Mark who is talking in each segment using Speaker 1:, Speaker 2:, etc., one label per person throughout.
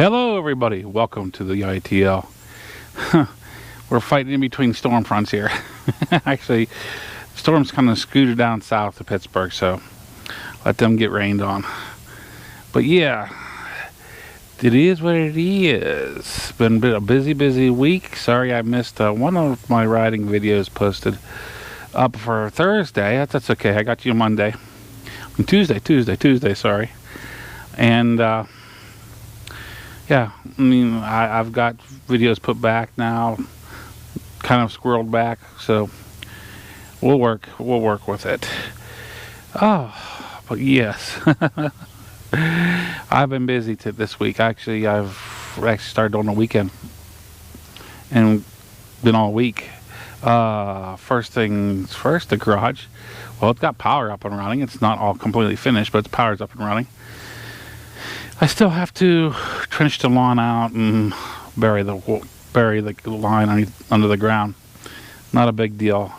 Speaker 1: Hello everybody, welcome to the ITL. We're fighting in between storm fronts here. Actually, the storm's kind of scooted down south of Pittsburgh, so let them get rained on. But yeah, it is what it is. Been a busy week. Sorry I missed one of my riding videos posted up for Thursday. That's okay, I got you Monday. Tuesday, sorry. And yeah, I mean, I've got videos put back now, kind of squirreled back, so we'll work with it. Oh, but yes, I've been busy this week. Actually, I've started on the weekend and been all week. First things first, the garage. Well, it's got power up and running. It's not all completely finished, but its power's up and running. I still have to trench the lawn out and bury the line under the ground. Not a big deal.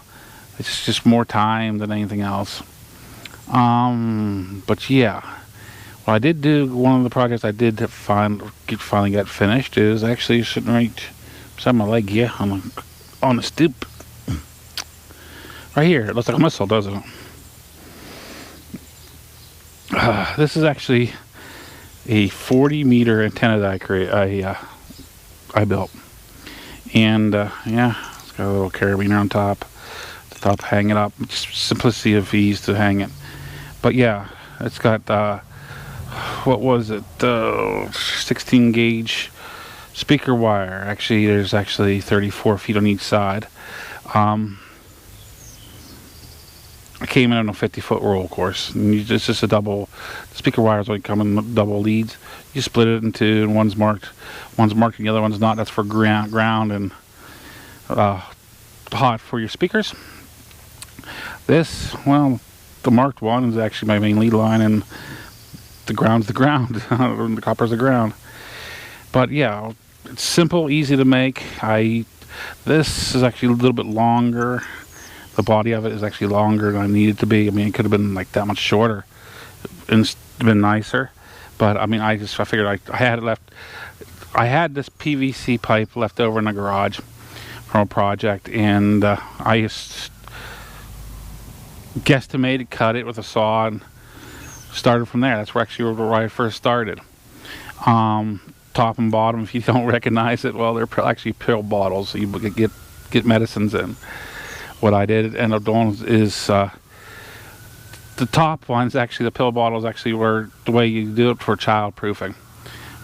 Speaker 1: It's just more time than anything else. But yeah, what I did do, one of the projects I did finally get finished is actually sitting right beside my leg here on the stoop. Right here. It looks like a missile, doesn't it? This is actually a 40-meter antenna that I built, and yeah, it's got a little carabiner on top. The top, hang it up. Just simplicity of ease to hang it. But yeah, it's got what was it? 16 gauge speaker wire. Actually, there's actually 34 feet on each side. I came in on a 50-foot roll, of course. And it's just a double. The speaker wires only come in double leads. You split it in two, and one's marked, and the other one's not. That's for ground and hot for your speakers. This, well, the marked one is actually my main lead line, and the ground's the ground. The copper's the ground. But yeah, it's simple, easy to make. This is actually a little bit longer. The body of it is actually longer than I needed to be. I mean, it could have been like that much shorter and been nicer. But I mean, I figured I had it left. I had this PVC pipe left over in the garage from a project, and I just guesstimated, cut it with a saw, and started from there. That's where I first started. Top and bottom, if you don't recognize it, well, they're actually pill bottles, so you get medicines in. What I did end up doing is the top ones, actually the pill bottles actually were the way you do it for child proofing.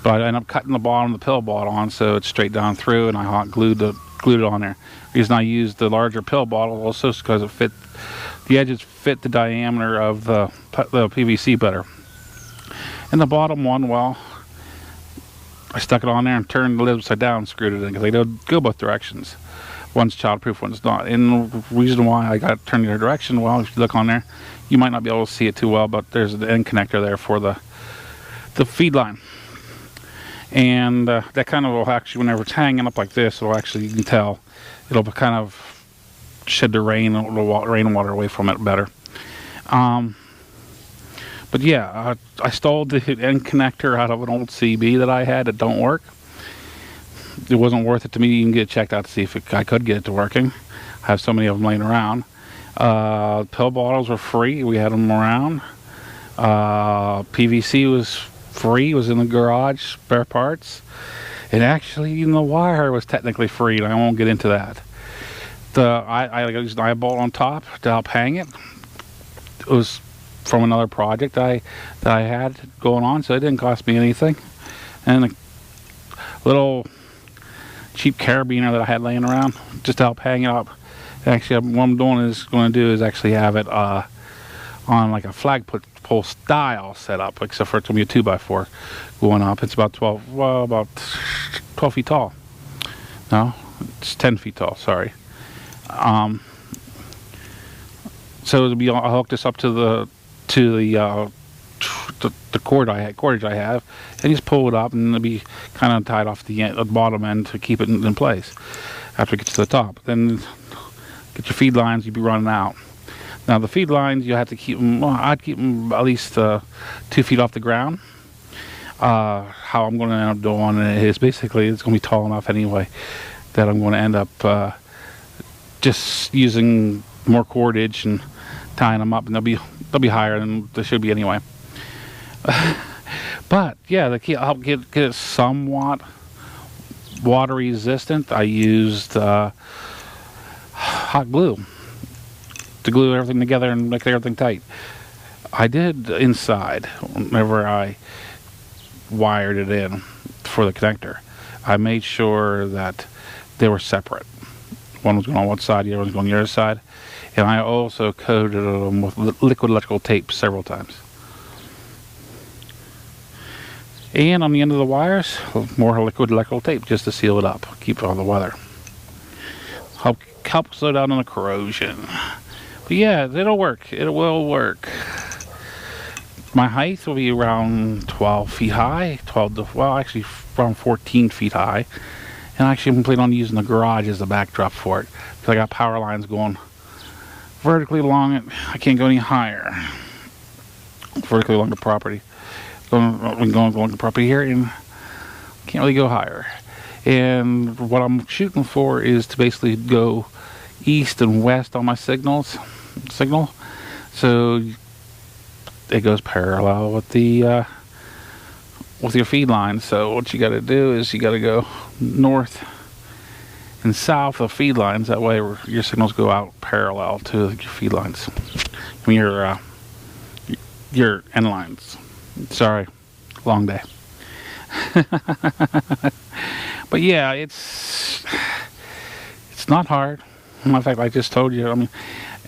Speaker 1: But I ended up cutting the bottom of the pill bottle on so it's straight down through, and I hot glued it on there. The reason I used the larger pill bottle also is because the edges fit the diameter of the PVC better. And the bottom one, well, I stuck it on there and turned the lid upside down and screwed it in because they don't go both directions. One's childproof, one's not. And the reason why I got it turned the other direction, well, if you look on there, you might not be able to see it too well, but there's an end connector there for the feed line. And that kind of will actually, whenever it's hanging up like this, it'll actually, you can tell, it'll kind of shed the rain and water away from it better. But yeah, I stole the end connector out of an old CB that I had that don't work. It wasn't worth it to me to even get it checked out to see if I could get it to working. I have so many of them laying around. Pill bottles were free. We had them around. PVC was free. It was in the garage, spare parts. And actually, even the wire was technically free, and I won't get into that. I used an eyebolt on top to help hang it. It was from another project that I had going on, so it didn't cost me anything. And a little cheap carabiner that I had laying around just to help hang it up. Actually, what I'm going to do is actually have it on like a flagpole style setup, except for it's going to be a 2x4 going up. It's about 12 feet tall. No, it's 10 feet tall, sorry. So I'll hook this up to the cordage I have, and just pull it up, and it'll be kind of tied off the bottom end to keep it in place after it gets to the top. Then get your feed lines, you'll be running out. Now the feed lines, you have to keep them, well, I'd keep them at least 2 feet off the ground. how I'm going to end up doing it is basically it's going to be tall enough anyway that I'm going to end up just using more cordage and tying them up, and they'll be higher than they should be anyway. But yeah, the key, I'll get it somewhat water resistant. I used hot glue to glue everything together and make everything tight. I did inside whenever I wired it in for the connector. I made sure that they were separate. One was going on one side, the other was going on the other side. And I also coated them with liquid electrical tape several times. And on the end of the wires, more liquid electrical tape just to seal it up, keep all the weather. Help slow down on the corrosion. But yeah, it'll work. It will work. My height will be around 12 feet high, actually around 14 feet high. And actually I'm planning on using the garage as the backdrop for it, because I got power lines going vertically along it. I can't go any higher. Vertically along the property. Going along the property here, and can't really go higher. And what I'm shooting for is to basically go east and west on my signal, so it goes parallel with the with your feed line. So what you got to do is you got to go north and south of feed lines. That way your signals go out parallel to your feed lines. I mean your end lines. Sorry, long day. But yeah, it's not hard. In fact, I just told you, I mean,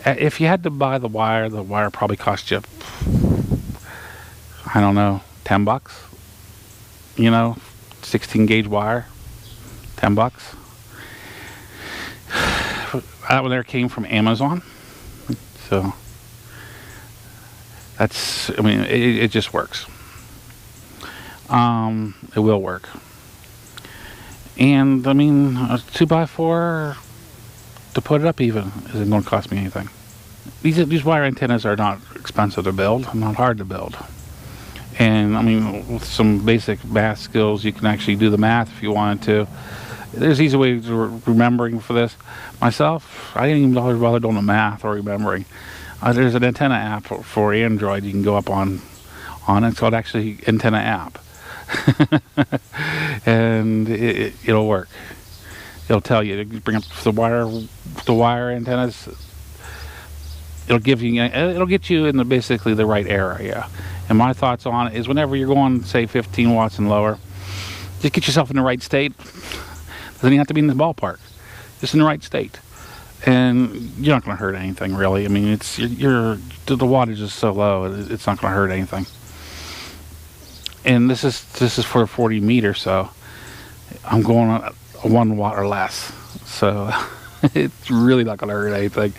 Speaker 1: if you had to buy the wire probably cost you, I don't know, $10. You know, 16 gauge wire, $10. That one there came from Amazon. So that's, I mean, it just works. It will work. And I mean, a 2x4 to put it up even isn't going to cost me anything. These wire antennas are not expensive to build, not hard to build. And I mean, with some basic math skills, you can actually do the math if you wanted to. There's easy ways of remembering for this. Myself, I didn't even bother doing the math or remembering. There's an antenna app for Android you can go up on it. It's called actually Antenna App. And it'll work. It'll tell you. It'll bring up the wire antennas. It'll get you in basically the right area. And my thoughts on it is whenever you're going, say, 15 watts and lower, just get yourself in the right state. Doesn't even have to be in the ballpark. Just in the right state. And you're not going to hurt anything, really. I mean, the wattage is so low, it's not going to hurt anything. And this is for 40 meters, so I'm going on 1 watt or less. So it's really not going to hurt anything.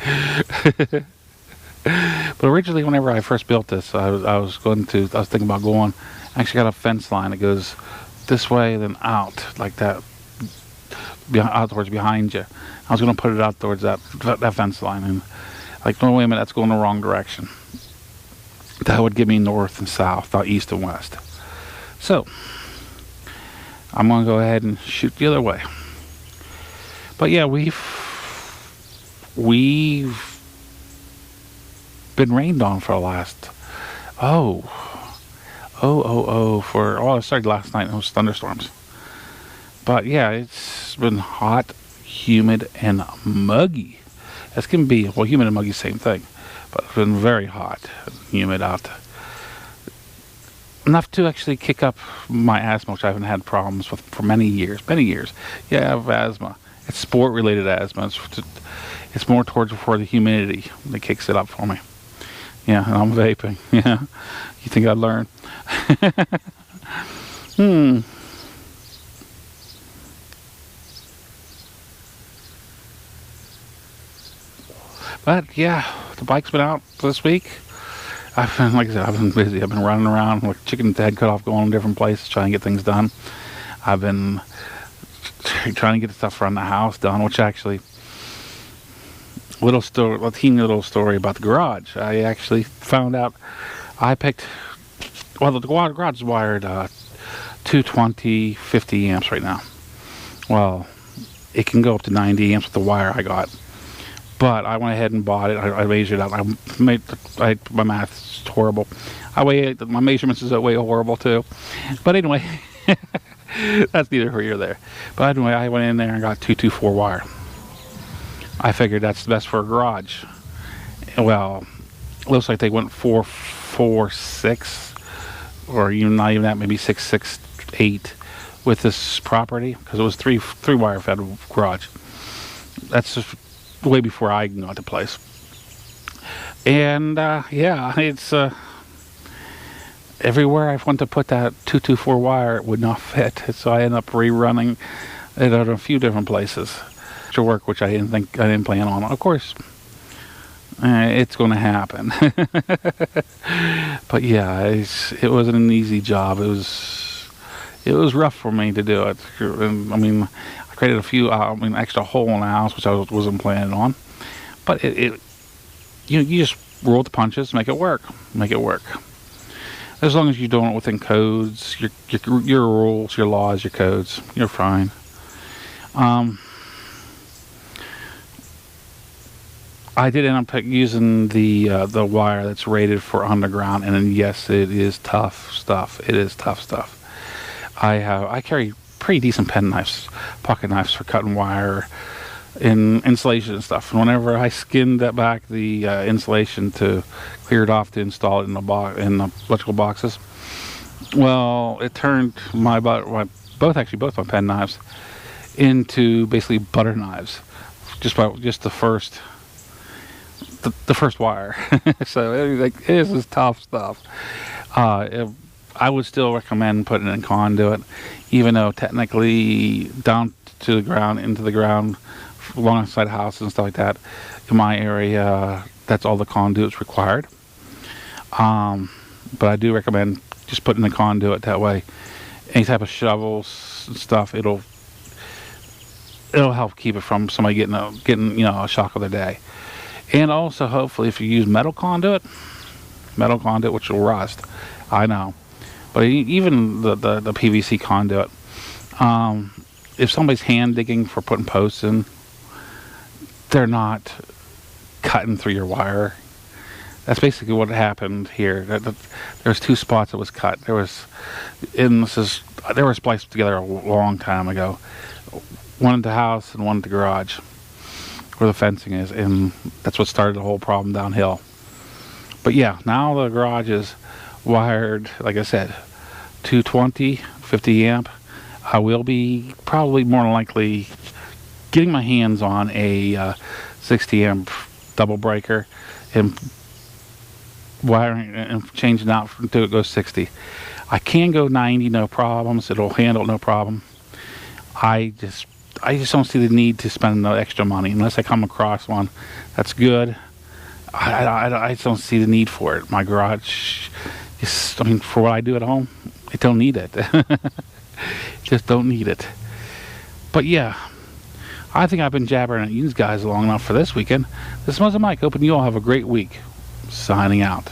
Speaker 1: But originally, whenever I first built this, I was thinking about going. I actually got a fence line that goes this way, then out like that, out towards behind you. I was going to put it out towards that fence line, and like, no, wait a minute, that's going the wrong direction. That would give me north and south, not east and west. So I'm going to go ahead and shoot the other way. But yeah, we've been rained on for the last it started last night in those thunderstorms. But yeah, it's been hot, humid, and muggy. As can be. Well, humid and muggy, same thing. But it's been very hot and humid out. Enough to actually kick up my asthma, which I haven't had problems with for many years. Yeah, I have asthma. It's sport-related asthma. It's more for the humidity that kicks it up for me. Yeah, and I'm vaping. Yeah, you think I'd learn? But yeah, the bike's been out this week. Like I said, I've been busy. I've been running around like chicken's head cut off, going to different places, trying to get things done. I've been trying to get the stuff around the house done, which actually, a teeny little story about the garage. I actually found out the garage is wired 220, 50 amps right now. Well, it can go up to 90 amps with the wire I got. But I went ahead and bought it. I measured it out. My math's horrible. My measurements is way horrible too. But anyway, that's neither here nor there. But anyway, I went in there and got 224 wire. I figured that's the best for a garage. Well, it looks like they went 446, or even not even that, maybe 668 with this property, because it was three wire fed garage. That's just way before I got the place. And yeah, it's everywhere I went to put that 224 wire, it would not fit, so I ended up rerunning it at a few different places to work, which I didn't plan on. Of course, it's going to happen. But yeah, it wasn't an easy job. It was rough for me to do it. And, I mean, I created a few extra hole in the house, which I wasn't planning on. But you just roll the punches, make it work. As long as you're doing it within codes, your rules, your laws, your codes, you're fine. I did end up using the wire that's rated for underground, and then yes, it is tough stuff. It is tough stuff. I carry pretty decent pen knives, pocket knives for cutting wire in insulation and stuff. And whenever I skinned back the insulation to clear it off to install it in the electrical boxes, well, it turned both my pen knives into basically butter knives, just the first wire. So this is tough stuff. I would still recommend putting it in conduit, even though technically down to the ground, into the ground, alongside houses and stuff like that, in my area, that's all the conduit's required. But I do recommend just putting the conduit that way. Any type of shovels and stuff, it'll help keep it from somebody getting a shock of the day. And also, hopefully, if you use metal conduit, which will rust, I know. But even the PVC conduit, if somebody's hand digging for putting posts in, they're not cutting through your wire. That's basically what happened here. There's two spots that was cut. They were spliced together a long time ago. One at the house and one at the garage, where the fencing is, and that's what started the whole problem downhill. But yeah, now the garage is wired, like I said, 220, 50 amp. I will be probably more than likely getting my hands on a 60 amp double breaker and wiring and changing out until it goes 60. I can go 90, no problems. It'll handle no problem. I just don't see the need to spend the extra money unless I come across one that's good. I just don't see the need for it. My garage, for what I do at home, I don't need it. Just don't need it. But yeah, I think I've been jabbering at you guys long enough for this weekend. This is MuzzleMike. Hoping you all have a great week. Signing out.